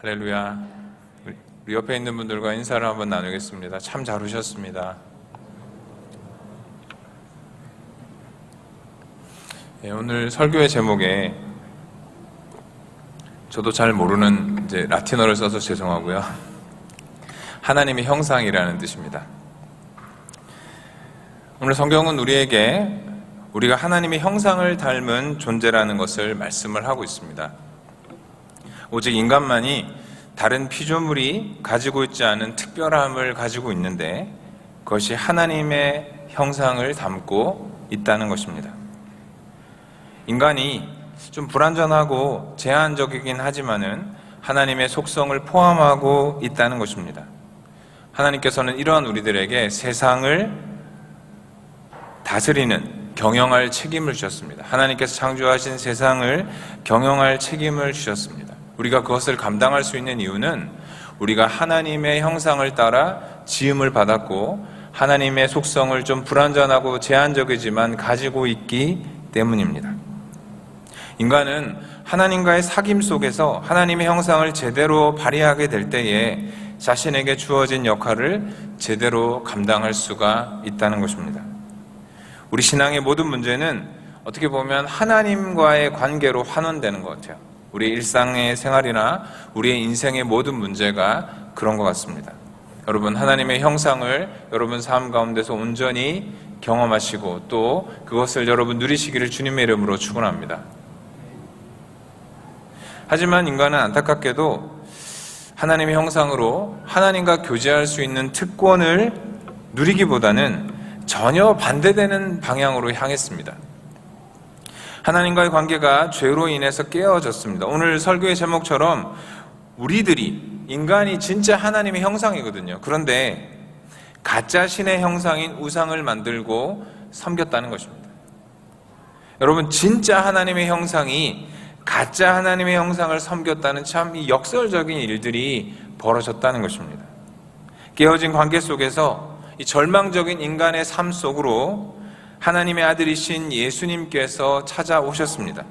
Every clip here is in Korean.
할렐루야. 우리 옆에 있는 분들과 인사를 한번 나누겠습니다. 참 잘 오셨습니다. 오늘 설교의 제목에 저도 잘 모르는 라틴어를 써서 죄송하고요. 하나님의 형상이라는 뜻입니다. 오늘 성경은 우리에게 우리가 하나님의 형상을 닮은 존재라는 것을 말씀을 하고 있습니다. 오직 인간만이 다른 피조물이 가지고 있지 않은 특별함을 가지고 있는데 그것이 하나님의 형상을 담고 있다는 것입니다. 인간이 좀 불완전하고 제한적이긴 하지만은 하나님의 속성을 포함하고 있다는 것입니다. 하나님께서는 이러한 우리들에게 세상을 다스리는 경영할 책임을 주셨습니다. 하나님께서 창조하신 세상을 경영할 책임을 주셨습니다. 우리가 그것을 감당할 수 있는 이유는 우리가 하나님의 형상을 따라 지음을 받았고 하나님의 속성을 좀 불완전하고 제한적이지만 가지고 있기 때문입니다. 인간은 하나님과의 사귐 속에서 하나님의 형상을 제대로 발휘하게 될 때에 자신에게 주어진 역할을 제대로 감당할 수가 있다는 것입니다. 우리 신앙의 모든 문제는 어떻게 보면 하나님과의 관계로 환원되는 것 같아요. 우리의 일상의 생활이나 우리의 인생의 모든 문제가 그런 것 같습니다. 여러분, 하나님의 형상을 여러분 삶 가운데서 온전히 경험하시고 또 그것을 여러분 누리시기를 주님의 이름으로 축원합니다. 하지만 인간은 안타깝게도 하나님의 형상으로 하나님과 교제할 수 있는 특권을 누리기보다는 전혀 반대되는 방향으로 향했습니다. 하나님과의 관계가 죄로 인해서 깨어졌습니다. 오늘 설교의 제목처럼 우리들이, 인간이 진짜 하나님의 형상이거든요. 그런데 가짜 신의 형상인 우상을 만들고 섬겼다는 것입니다. 여러분, 진짜 하나님의 형상이 가짜 하나님의 형상을 섬겼다는 참 이 역설적인 일들이 벌어졌다는 것입니다. 깨어진 관계 속에서 이 절망적인 인간의 삶 속으로 하나님의 아들이신 예수님께서 찾아오셨습니다.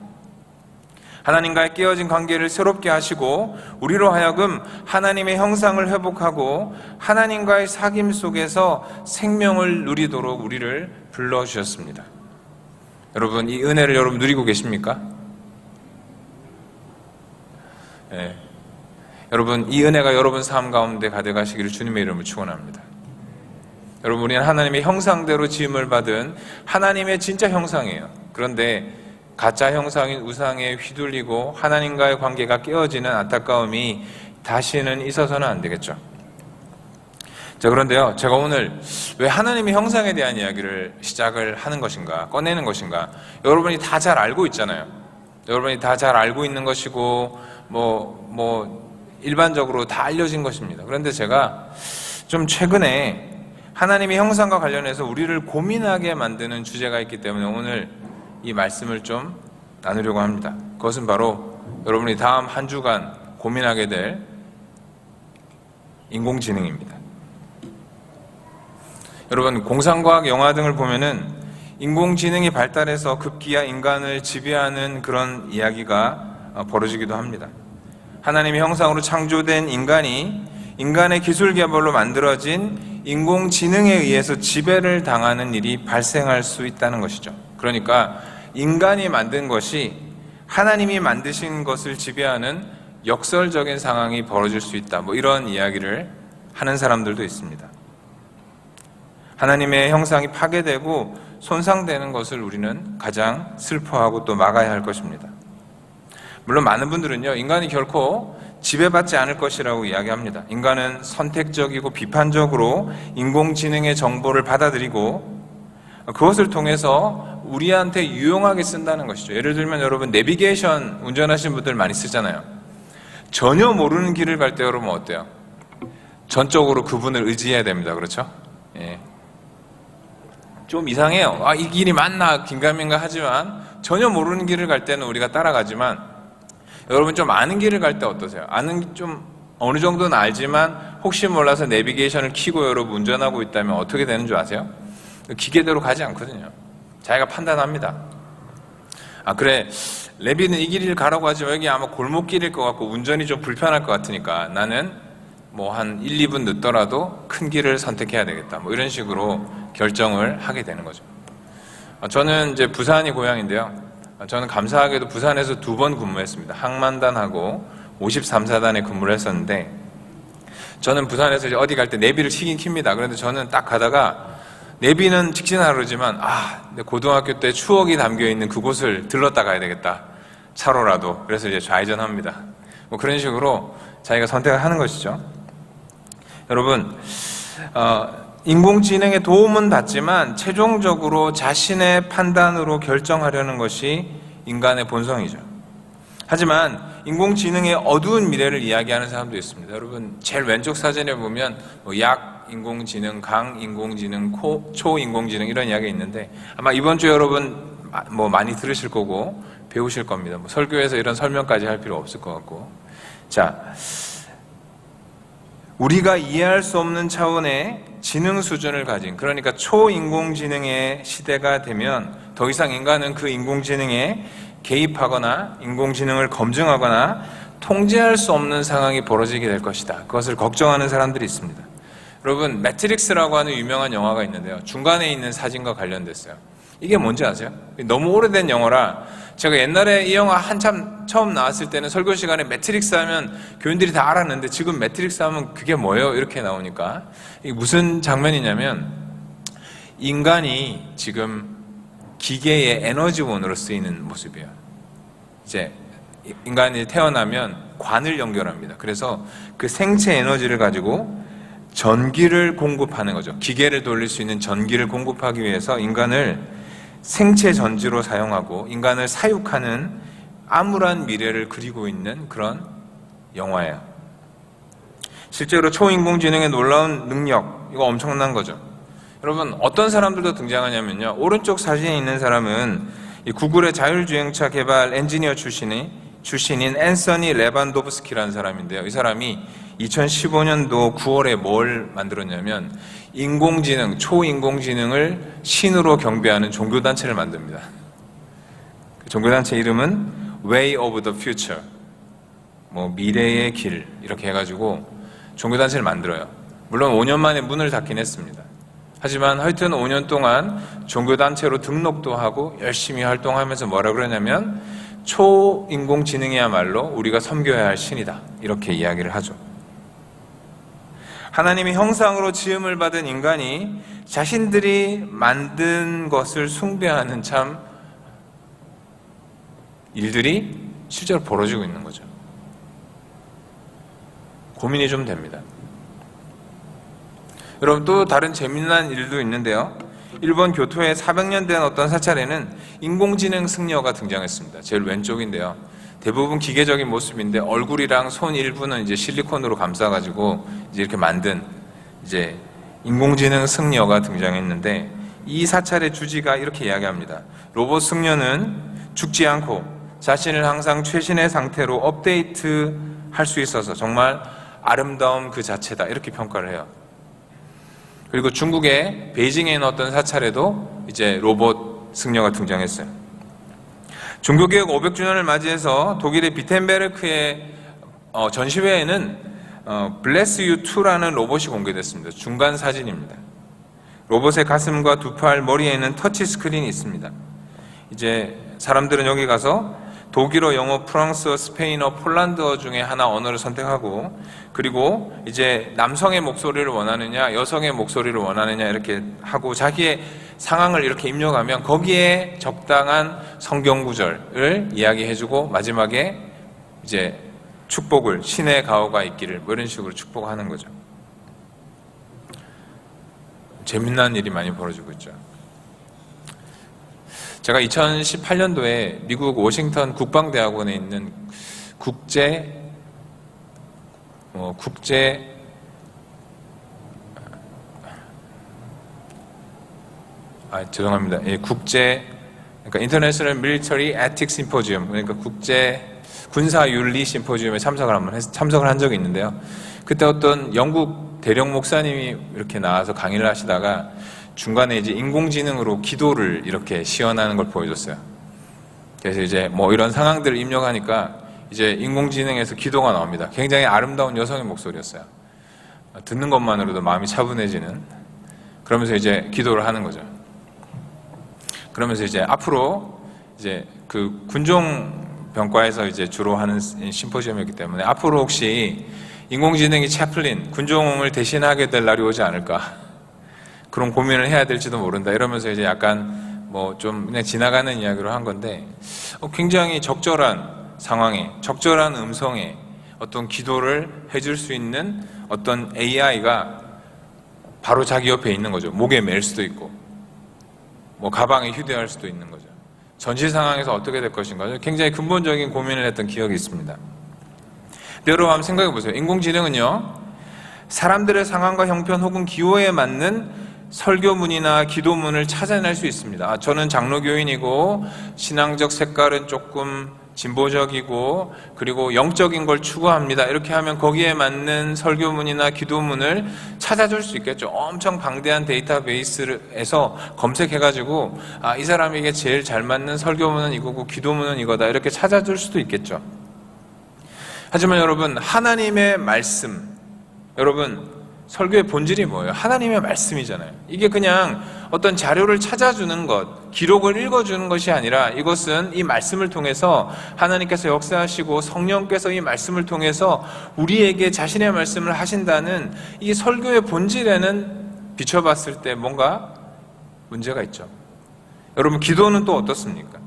하나님과의 깨어진 관계를 새롭게 하시고 우리로 하여금 하나님의 형상을 회복하고 하나님과의 사귐 속에서 생명을 누리도록 우리를 불러주셨습니다. 여러분, 이 은혜를 여러분 누리고 계십니까? 네. 여러분, 이 은혜가 여러분 삶 가운데 가득하시기를 주님의 이름으로 축원합니다. 여러분, 우리는 하나님의 형상대로 지음을 받은 하나님의 진짜 형상이에요. 그런데 가짜 형상인 우상에 휘둘리고 하나님과의 관계가 깨어지는 안타까움이 다시는 있어서는 안 되겠죠. 자, 그런데요, 제가 오늘 왜 하나님의 형상에 대한 이야기를 시작을 하는 것인가, 꺼내는 것인가, 여러분이 다 잘 알고 있잖아요. 여러분이 다 잘 알고 있는 것이고 일반적으로 다 알려진 것입니다. 그런데 제가 좀 최근에 하나님의 형상과 관련해서 우리를 고민하게 만드는 주제가 있기 때문에 오늘 이 말씀을 좀 나누려고 합니다. 그것은 바로 여러분이 다음 한 주간 고민하게 될 인공지능입니다. 여러분, 공상과학 영화 등을 보면은 인공지능이 발달해서 급기야 인간을 지배하는 그런 이야기가 벌어지기도 합니다. 하나님의 형상으로 창조된 인간이 인간의 기술 개발로 만들어진 인공지능에 의해서 지배를 당하는 일이 발생할 수 있다는 것이죠. 그러니까 인간이 만든 것이 하나님이 만드신 것을 지배하는 역설적인 상황이 벌어질 수 있다. 이런 이야기를 하는 사람들도 있습니다. 하나님의 형상이 파괴되고 손상되는 것을 우리는 가장 슬퍼하고 또 막아야 할 것입니다. 물론 많은 분들은요, 인간이 결코 지배받지 않을 것이라고 이야기합니다. 인간은 선택적이고 비판적으로 인공지능의 정보를 받아들이고 그것을 통해서 우리한테 유용하게 쓴다는 것이죠. 예를 들면 여러분, 내비게이션 운전하시는 분들 많이 쓰잖아요. 전혀 모르는 길을 갈 때 여러분 어때요? 전적으로 그분을 의지해야 됩니다. 그렇죠? 예. 좀 이상해요. 이 길이 맞나 긴가민가 하지만 전혀 모르는 길을 갈 때는 우리가 따라가지만 여러분, 좀 아는 길을 갈 때 어떠세요? 좀 어느 정도는 알지만 혹시 몰라서 내비게이션을 켜고 여러분 운전하고 있다면 어떻게 되는 줄 아세요? 기계대로 가지 않거든요. 자기가 판단합니다. 아 그래, 레비는 이 길을 가라고 하지만 여기 아마 골목길일 것 같고 운전이 좀 불편할 것 같으니까 나는 뭐 한 1, 2분 늦더라도 큰 길을 선택해야 되겠다, 뭐 이런 식으로 결정을 하게 되는 거죠. 저는 이제 부산이 고향인데요. 저는 감사하게도 부산에서 2번 근무했습니다. 항만단하고 53사단에 근무를 했었는데, 저는 부산에서 이제 어디 갈 때 내비를 치긴 킵니다. 그런데 저는 딱 가다가 내비는 직진하라 그러지만 내 고등학교 때 추억이 담겨있는 그곳을 들렀다 가야 되겠다, 차로라도. 그래서 이제 좌회전합니다. 뭐 그런 식으로 자기가 선택을 하는 것이죠. 여러분, 인공지능의 도움은 받지만 최종적으로 자신의 판단으로 결정하려는 것이 인간의 본성이죠. 하지만 인공지능의 어두운 미래를 이야기하는 사람도 있습니다. 여러분, 제일 왼쪽 사진에 보면 약 인공지능, 강 인공지능, 초 인공지능 이런 이야기가 있는데, 아마 이번 주에 여러분 뭐 많이 들으실 거고 배우실 겁니다. 뭐 설교에서 이런 설명까지 할 필요 없을 것 같고. 자, 우리가 이해할 수 없는 차원의 지능 수준을 가진, 그러니까 초인공지능의 시대가 되면 더 이상 인간은 그 인공지능에 개입하거나 인공지능을 검증하거나 통제할 수 없는 상황이 벌어지게 될 것이다. 그것을 걱정하는 사람들이 있습니다. 여러분, 매트릭스라고 하는 유명한 영화가 있는데요. 중간에 있는 사진과 관련됐어요. 이게 뭔지 아세요? 너무 오래된 영화라 제가 옛날에 이 영화 한참 처음 나왔을 때는 설교 시간에 매트릭스 하면 교인들이 다 알았는데, 지금 매트릭스 하면 그게 뭐예요? 이렇게 나오니까 이게 무슨 장면이냐면, 인간이 지금 기계의 에너지원으로 쓰이는 모습이에요. 이제 인간이 태어나면 관을 연결합니다. 그래서 그 생체 에너지를 가지고 전기를 공급하는 거죠. 기계를 돌릴 수 있는 전기를 공급하기 위해서 인간을 생체 전지로 사용하고 인간을 사육하는 암울한 미래를 그리고 있는 그런 영화예요. 실제로 초인공지능의 놀라운 능력, 이거 엄청난 거죠. 여러분, 어떤 사람들도 등장하냐면요, 오른쪽 사진에 있는 사람은 이 구글의 자율주행차 개발 엔지니어 출신인 앤서니 레반도브스키라는 사람인데요. 이 사람이 2015년도 9월에 뭘 만들었냐면 인공지능, 초인공지능을 신으로 경배하는 종교단체를 만듭니다. 그 종교단체 이름은 Way of the Future, 뭐 미래의 길, 이렇게 해가지고 종교단체를 만들어요. 물론 5년 만에 문을 닫긴 했습니다. 하지만 하여튼 5년 동안 종교단체로 등록도 하고 열심히 활동하면서 뭐라 그러냐면 초인공지능이야말로 우리가 섬겨야 할 신이다, 이렇게 이야기를 하죠. 하나님의 형상으로 지음을 받은 인간이 자신들이 만든 것을 숭배하는 참 일들이 실제로 벌어지고 있는 거죠. 고민이 좀 됩니다. 여러분, 또 다른 재미난 일도 있는데요. 일본 교토에 400년 된 어떤 사찰에는 인공지능 승려가 등장했습니다. 제일 왼쪽인데요. 대부분 기계적인 모습인데 얼굴이랑 손 일부는 이제 실리콘으로 감싸가지고 이제 이렇게 만든 이제 인공지능 승려가 등장했는데, 이 사찰의 주지가 이렇게 이야기합니다. 로봇 승려는 죽지 않고 자신을 항상 최신의 상태로 업데이트 할 수 있어서 정말 아름다움 그 자체다, 이렇게 평가를 해요. 그리고 중국의 베이징에 있는 어떤 사찰에도 이제 로봇 승려가 등장했어요. 종교개혁 500주년을 맞이해서 독일의 비텐베르크의 전시회에는 Bless You 2라는 로봇이 공개됐습니다. 중간 사진입니다. 로봇의 가슴과 두 팔, 머리에는 터치 스크린이 있습니다. 이제 사람들은 여기 가서 독일어, 영어, 프랑스어, 스페인어, 폴란드어 중에 하나 언어를 선택하고, 그리고 이제 남성의 목소리를 원하느냐 여성의 목소리를 원하느냐 이렇게 하고 자기의 상황을 이렇게 입력하면 거기에 적당한 성경 구절을 이야기해주고 마지막에 이제 축복을, 신의 가호가 있기를, 뭐 이런 식으로 축복하는 거죠. 재미난 일이 많이 벌어지고 있죠. 제가 2018년도에 미국 워싱턴 국방대학원에 있는 그러니까 International Military Ethics Symposium, 그러니까 국제 군사 윤리 심포지움에 참석을 한 적이 있는데요. 그때 어떤 영국 대령 목사님이 이렇게 나와서 강의를 하시다가 중간에 이제 인공지능으로 기도를 이렇게 시연하는 걸 보여줬어요. 그래서 이제 뭐 이런 상황들을 입력하니까 이제 인공지능에서 기도가 나옵니다. 굉장히 아름다운 여성의 목소리였어요. 듣는 것만으로도 마음이 차분해지는. 그러면서 이제 기도를 하는 거죠. 그러면서 이제 앞으로 이제 그 군종병과에서 이제 주로 하는 심포지엄이었기 때문에 앞으로 혹시 인공지능이 채플린, 군종을 대신하게 될 날이 오지 않을까, 그런 고민을 해야 될지도 모른다 이러면서 이제 약간 뭐 좀 그냥 지나가는 이야기로 한 건데, 굉장히 적절한 상황에, 적절한 음성에 어떤 기도를 해줄 수 있는 어떤 AI가 바로 자기 옆에 있는 거죠. 목에 맬 수도 있고 뭐 가방에 휴대할 수도 있는 거죠. 전시 상황에서 어떻게 될 것인가, 굉장히 근본적인 고민을 했던 기억이 있습니다. 여러분 한번 생각해 보세요. 인공지능은요, 사람들의 상황과 형편 혹은 기호에 맞는 설교문이나 기도문을 찾아낼 수 있습니다. 저는 장로교인이고 신앙적 색깔은 조금 진보적이고 그리고 영적인 걸 추구합니다. 이렇게 하면 거기에 맞는 설교문이나 기도문을 찾아줄 수 있겠죠. 엄청 방대한 데이터베이스에서 검색해가지고 이 사람에게 제일 잘 맞는 설교문은 이거고 기도문은 이거다 이렇게 찾아줄 수도 있겠죠. 하지만 여러분, 하나님의 말씀, 여러분 설교의 본질이 뭐예요? 하나님의 말씀이잖아요. 이게 그냥 어떤 자료를 찾아주는 것, 기록을 읽어주는 것이 아니라 이것은 이 말씀을 통해서 하나님께서 역사하시고 성령께서 이 말씀을 통해서 우리에게 자신의 말씀을 하신다는 이 설교의 본질에는 비춰봤을 때 뭔가 문제가 있죠. 여러분, 기도는 또 어떻습니까?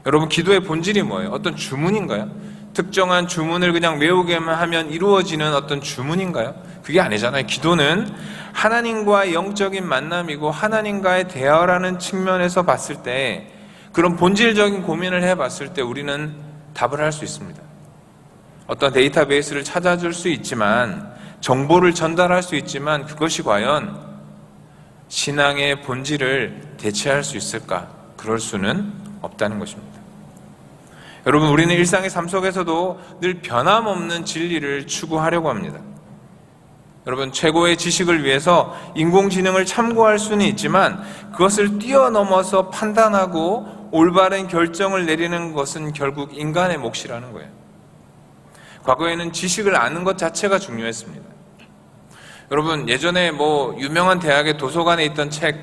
여러분, 기도의 본질이 뭐예요? 어떤 주문인가요? 특정한 주문을 그냥 외우게만 하면 이루어지는 어떤 주문인가요? 그게 아니잖아요. 기도는 하나님과의 영적인 만남이고 하나님과의 대화라는 측면에서 봤을 때, 그런 본질적인 고민을 해봤을 때 우리는 답을 할 수 있습니다. 어떤 데이터베이스를 찾아줄 수 있지만, 정보를 전달할 수 있지만 그것이 과연 신앙의 본질을 대체할 수 있을까? 그럴 수는 없다는 것입니다. 여러분, 우리는 일상의 삶 속에서도 늘 변함없는 진리를 추구하려고 합니다. 여러분, 최고의 지식을 위해서 인공지능을 참고할 수는 있지만 그것을 뛰어넘어서 판단하고 올바른 결정을 내리는 것은 결국 인간의 몫이라는 거예요. 과거에는 지식을 아는 것 자체가 중요했습니다. 여러분, 예전에 뭐 유명한 대학의 도서관에 있던 책,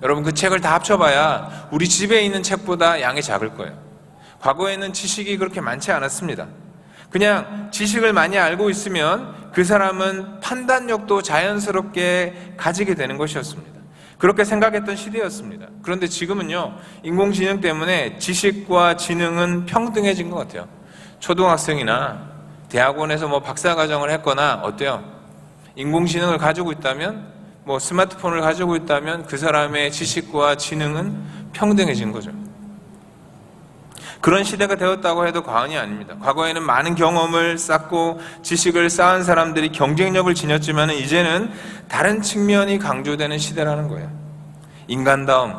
여러분 그 책을 다 합쳐봐야 우리 집에 있는 책보다 양이 작을 거예요. 과거에는 지식이 그렇게 많지 않았습니다. 그냥 지식을 많이 알고 있으면 그 사람은 판단력도 자연스럽게 가지게 되는 것이었습니다. 그렇게 생각했던 시대였습니다. 그런데 지금은요, 인공지능 때문에 지식과 지능은 평등해진 것 같아요. 초등학생이나 대학원에서 뭐 박사과정을 했거나 어때요? 인공지능을 가지고 있다면, 뭐 스마트폰을 가지고 있다면 그 사람의 지식과 지능은 평등해진 거죠. 그런 시대가 되었다고 해도 과언이 아닙니다. 과거에는 많은 경험을 쌓고 지식을 쌓은 사람들이 경쟁력을 지녔지만 이제는 다른 측면이 강조되는 시대라는 거예요. 인간다움,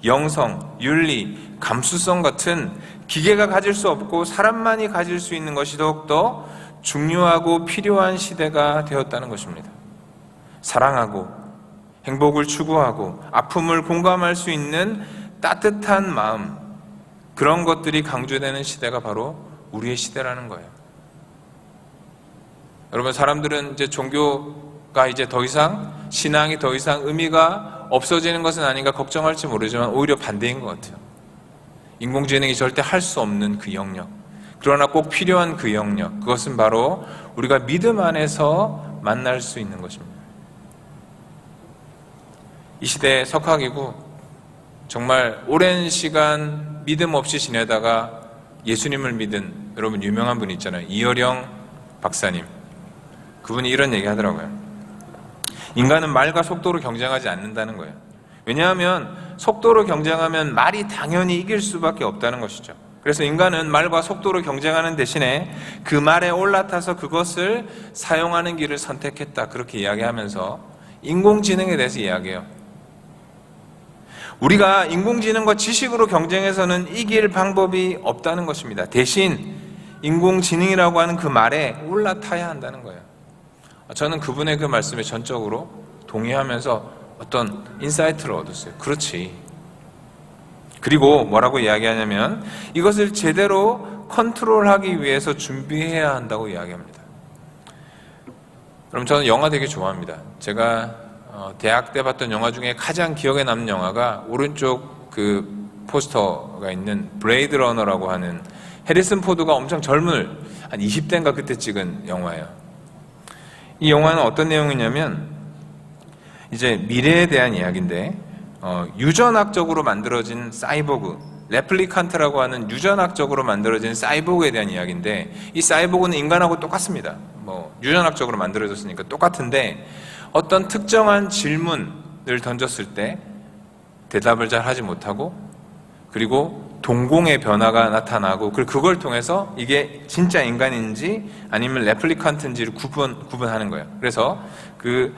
영성, 윤리, 감수성 같은 기계가 가질 수 없고 사람만이 가질 수 있는 것이 더욱더 중요하고 필요한 시대가 되었다는 것입니다. 사랑하고 행복을 추구하고 아픔을 공감할 수 있는 따뜻한 마음, 그런 것들이 강조되는 시대가 바로 우리의 시대라는 거예요. 여러분, 사람들은 이제 종교가 이제 더 이상, 신앙이 더 이상 의미가 없어지는 것은 아닌가 걱정할지 모르지만 오히려 반대인 것 같아요. 인공지능이 절대 할 수 없는 그 영역, 그러나 꼭 필요한 그 영역, 그것은 바로 우리가 믿음 안에서 만날 수 있는 것입니다. 이 시대의 석학이고 정말 오랜 시간 믿음 없이 지내다가 예수님을 믿은 여러분 유명한 분 있잖아요. 이어령 박사님. 그분이 이런 얘기 하더라고요. 인간은 말과 속도로 경쟁하지 않는다는 거예요. 왜냐하면 속도로 경쟁하면 말이 당연히 이길 수밖에 없다는 것이죠. 그래서 인간은 말과 속도로 경쟁하는 대신에 그 말에 올라타서 그것을 사용하는 길을 선택했다. 그렇게 이야기하면서 인공지능에 대해서 이야기해요. 우리가 인공지능과 지식으로 경쟁해서는 이길 방법이 없다는 것입니다. 대신 인공지능이라고 하는 그 말에 올라타야 한다는 거예요. 저는 그분의 그 말씀에 전적으로 동의하면서 어떤 인사이트를 얻었어요. 그렇지. 그리고 뭐라고 이야기하냐면 이것을 제대로 컨트롤하기 위해서 준비해야 한다고 이야기합니다. 그럼 저는 영화 되게 좋아합니다. 제가 대학 때 봤던 영화 중에 가장 기억에 남는 영화가 오른쪽 그 포스터가 있는 브레이드 러너라고 하는 해리슨 포드가 엄청 젊은 한 20대인가 그때 찍은 영화예요. 이 영화는 어떤 내용이냐면 이제 미래에 대한 이야기인데 유전학적으로 만들어진 사이보그, 레플리칸트라고 하는 유전학적으로 만들어진 사이보그에 대한 이야기인데 이 사이보그는 인간하고 똑같습니다. 유전학적으로 만들어졌으니까 똑같은데 어떤 특정한 질문을 던졌을 때 대답을 잘 하지 못하고 그리고 동공의 변화가 나타나고 그걸 통해서 이게 진짜 인간인지 아니면 레플리칸트인지를 구분하는 거예요. 그래서 그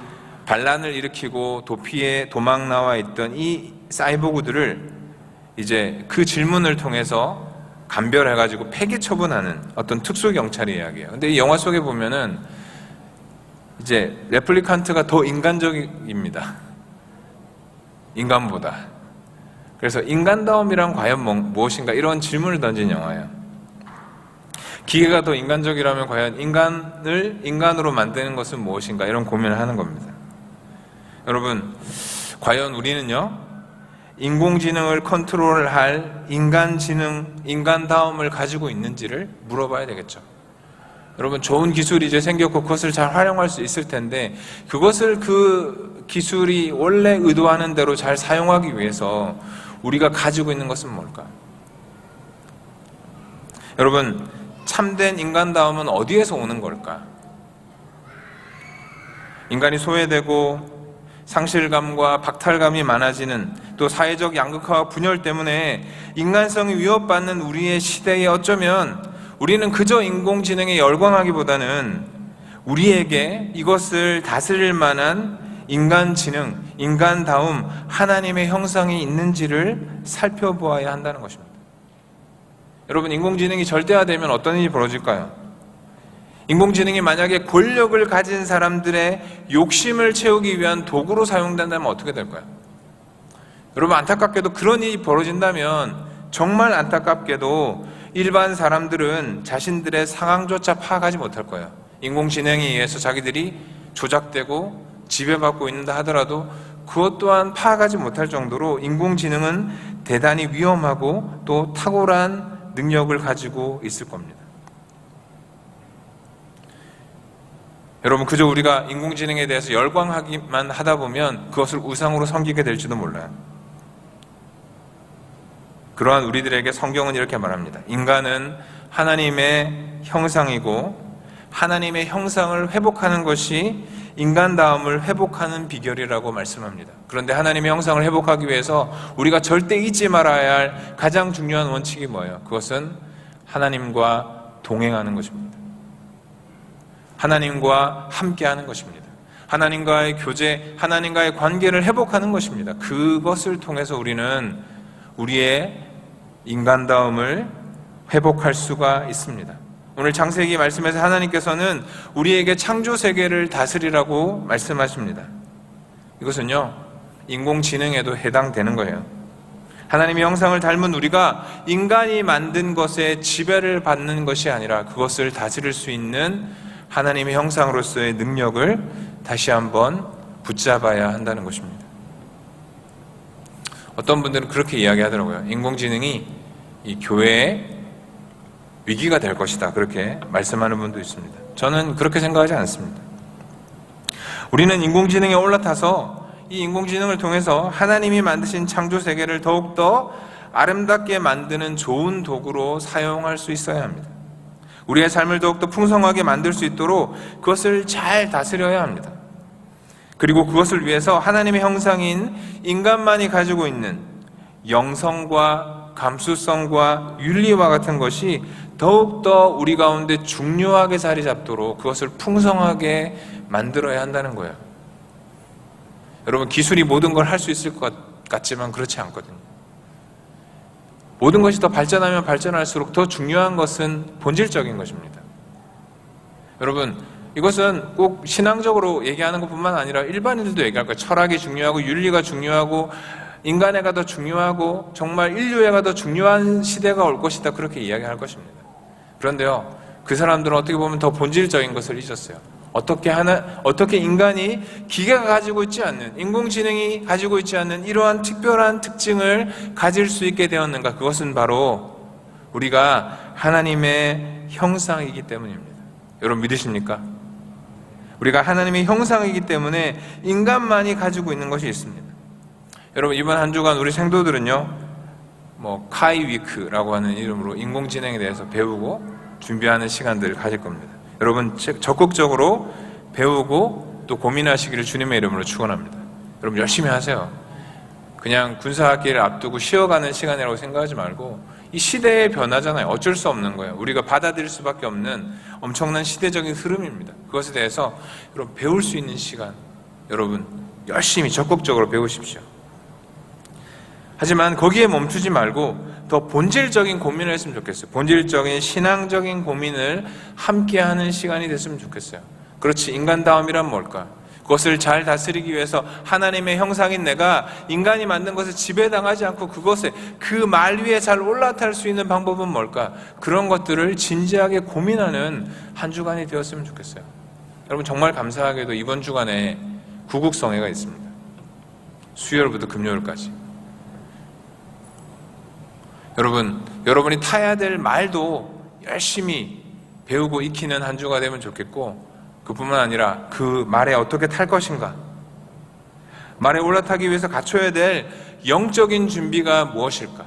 반란을 일으키고 도피에 도망 나와 있던 이 사이보그들을 이제 그 질문을 통해서 감별해가지고 폐기 처분하는 어떤 특수 경찰의 이야기예요. 근데 이 영화 속에 보면은 이제 레플리칸트가 더 인간적입니다. 인간보다. 그래서 인간다움이란 과연 무엇인가 이런 질문을 던진 영화예요. 기계가 더 인간적이라면 과연 인간을 인간으로 만드는 것은 무엇인가 이런 고민을 하는 겁니다. 여러분, 과연 우리는요, 인공지능을 컨트롤할 인간다움을 가지고 있는지를 물어봐야 되겠죠. 여러분, 좋은 기술이 이제 생겼고 그것을 잘 활용할 수 있을 텐데 그것을 그 기술이 원래 의도하는 대로 잘 사용하기 위해서 우리가 가지고 있는 것은 뭘까? 여러분, 참된 인간다움은 어디에서 오는 걸까? 인간이 소외되고 상실감과 박탈감이 많아지는 또 사회적 양극화와 분열 때문에 인간성이 위협받는 우리의 시대에 어쩌면 우리는 그저 인공지능에 열광하기보다는 우리에게 이것을 다스릴 만한 인간지능, 인간다움, 하나님의 형상이 있는지를 살펴보아야 한다는 것입니다. 여러분, 인공지능이 절대화되면 어떤 일이 벌어질까요? 인공지능이 만약에 권력을 가진 사람들의 욕심을 채우기 위한 도구로 사용된다면 어떻게 될까요? 여러분, 안타깝게도 그런 일이 벌어진다면 정말 안타깝게도 일반 사람들은 자신들의 상황조차 파악하지 못할 거예요. 인공지능에 의해서 자기들이 조작되고 지배받고 있는다 하더라도 그것 또한 파악하지 못할 정도로 인공지능은 대단히 위험하고 또 탁월한 능력을 가지고 있을 겁니다. 여러분, 그저 우리가 인공지능에 대해서 열광하기만 하다 보면 그것을 우상으로 섬기게 될지도 몰라요. 그러한 우리들에게 성경은 이렇게 말합니다. 인간은 하나님의 형상이고 하나님의 형상을 회복하는 것이 인간다움을 회복하는 비결이라고 말씀합니다. 그런데 하나님의 형상을 회복하기 위해서 우리가 절대 잊지 말아야 할 가장 중요한 원칙이 뭐예요? 그것은 하나님과 동행하는 것입니다. 하나님과 함께하는 것입니다. 하나님과의 교제, 하나님과의 관계를 회복하는 것입니다. 그것을 통해서 우리는 우리의 인간다움을 회복할 수가 있습니다. 오늘 창세기 말씀에서 하나님께서는 우리에게 창조 세계를 다스리라고 말씀하십니다. 이것은요, 인공지능에도 해당되는 거예요. 하나님의 형상을 닮은 우리가 인간이 만든 것에 지배를 받는 것이 아니라 그것을 다스릴 수 있는 하나님의 형상으로서의 능력을 다시 한번 붙잡아야 한다는 것입니다. 어떤 분들은 그렇게 이야기하더라고요. 인공지능이 이 교회의 위기가 될 것이다, 그렇게 말씀하는 분도 있습니다. 저는 그렇게 생각하지 않습니다. 우리는 인공지능에 올라타서 이 인공지능을 통해서 하나님이 만드신 창조 세계를 더욱더 아름답게 만드는 좋은 도구로 사용할 수 있어야 합니다. 우리의 삶을 더욱더 풍성하게 만들 수 있도록 그것을 잘 다스려야 합니다. 그리고 그것을 위해서 하나님의 형상인 인간만이 가지고 있는 영성과 감수성과 윤리와 같은 것이 더욱더 우리 가운데 중요하게 자리 잡도록 그것을 풍성하게 만들어야 한다는 거예요. 여러분, 기술이 모든 걸 할 수 있을 것 같지만 그렇지 않거든요. 모든 것이 더 발전하면 발전할수록 더 중요한 것은 본질적인 것입니다. 여러분, 이것은 꼭 신앙적으로 얘기하는 것뿐만 아니라 일반인들도 얘기할 거예요. 철학이 중요하고 윤리가 중요하고 인간애가 더 중요하고 정말 인류애가 더 중요한 시대가 올 것이다, 그렇게 이야기할 것입니다. 그런데요, 그 사람들은 어떻게 보면 더 본질적인 것을 잊었어요. 어떻게 인간이 기계가 가지고 있지 않는, 인공지능이 가지고 있지 않는 이러한 특별한 특징을 가질 수 있게 되었는가? 그것은 바로 우리가 하나님의 형상이기 때문입니다. 여러분 믿으십니까? 우리가 하나님의 형상이기 때문에 인간만이 가지고 있는 것이 있습니다. 여러분, 이번 한 주간 우리 생도들은요, 카이 위크라고 하는 이름으로 인공지능에 대해서 배우고 준비하는 시간들을 가질 겁니다. 여러분, 적극적으로 배우고 또 고민하시기를 주님의 이름으로 축원합니다. 여러분, 열심히 하세요. 그냥 군사학기를 앞두고 쉬어가는 시간이라고 생각하지 말고, 이 시대의 변화잖아요. 어쩔 수 없는 거예요. 우리가 받아들일 수밖에 없는 엄청난 시대적인 흐름입니다. 그것에 대해서 여러분 배울 수 있는 시간, 여러분 열심히 적극적으로 배우십시오. 하지만 거기에 멈추지 말고 더 본질적인 고민을 했으면 좋겠어요. 본질적인 신앙적인 고민을 함께하는 시간이 됐으면 좋겠어요. 그렇지, 인간다움이란 뭘까? 그것을 잘 다스리기 위해서 하나님의 형상인 내가 인간이 만든 것에 지배당하지 않고 그것에 그 말 위에 잘 올라탈 수 있는 방법은 뭘까? 그런 것들을 진지하게 고민하는 한 주간이 되었으면 좋겠어요. 여러분, 정말 감사하게도 이번 주간에 구국성회가 있습니다. 수요일부터 금요일까지. 여러분이 타야 될 말도 열심히 배우고 익히는 한 주가 되면 좋겠고, 그뿐만 아니라 그 말에 어떻게 탈 것인가, 말에 올라타기 위해서 갖춰야 될 영적인 준비가 무엇일까,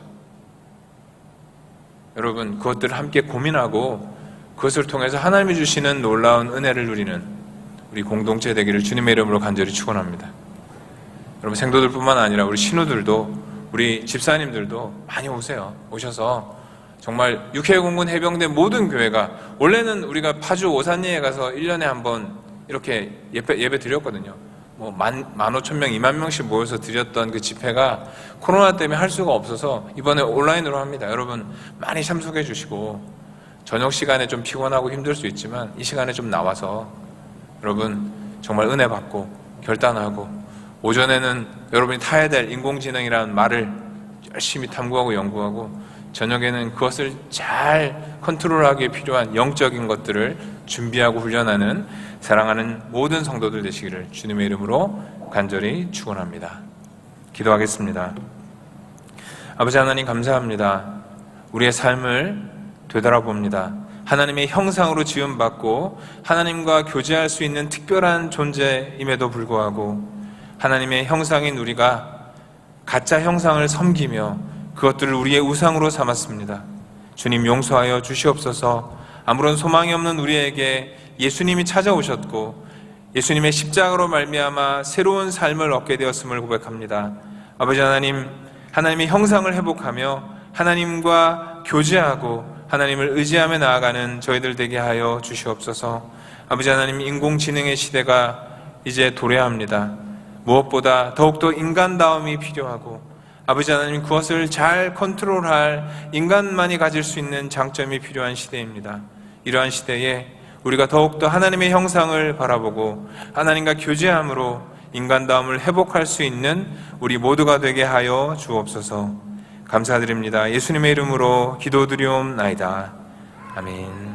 여러분 그것들을 함께 고민하고 그것을 통해서 하나님이 주시는 놀라운 은혜를 누리는 우리 공동체 되기를 주님의 이름으로 간절히 축원합니다. 여러분, 생도들뿐만 아니라 우리 신우들도, 우리 집사님들도 많이 오세요. 오셔서 정말 육해공군 해병대 모든 교회가, 원래는 우리가 파주 오산리에 가서 1년에 한 번 이렇게 예배 드렸거든요. 15,000명, 20,000명씩 모여서 드렸던 그 집회가 코로나 때문에 할 수가 없어서 이번에 온라인으로 합니다. 여러분 많이 참석해 주시고, 저녁 시간에 좀 피곤하고 힘들 수 있지만 이 시간에 좀 나와서 여러분 정말 은혜 받고 결단하고, 오전에는 여러분이 타야 될 인공지능이라는 말을 열심히 탐구하고 연구하고, 저녁에는 그것을 잘 컨트롤하기에 필요한 영적인 것들을 준비하고 훈련하는 사랑하는 모든 성도들 되시기를 주님의 이름으로 간절히 축원합니다. 기도하겠습니다. 아버지 하나님, 감사합니다. 우리의 삶을 되돌아봅니다. 하나님의 형상으로 지음받고 하나님과 교제할 수 있는 특별한 존재임에도 불구하고 하나님의 형상인 우리가 가짜 형상을 섬기며 그것들을 우리의 우상으로 삼았습니다. 주님, 용서하여 주시옵소서. 아무런 소망이 없는 우리에게 예수님이 찾아오셨고 예수님의 십자가로 말미암아 새로운 삶을 얻게 되었음을 고백합니다. 아버지 하나님, 하나님의 형상을 회복하며 하나님과 교제하고 하나님을 의지하며 나아가는 저희들 되게 하여 주시옵소서. 아버지 하나님, 인공지능의 시대가 이제 도래합니다. 무엇보다 더욱더 인간다움이 필요하고, 아버지 하나님, 그것을 잘 컨트롤할 인간만이 가질 수 있는 장점이 필요한 시대입니다. 이러한 시대에 우리가 더욱더 하나님의 형상을 바라보고 하나님과 교제함으로 인간다움을 회복할 수 있는 우리 모두가 되게 하여 주옵소서. 감사드립니다. 예수님의 이름으로 기도드리옵나이다. 아멘.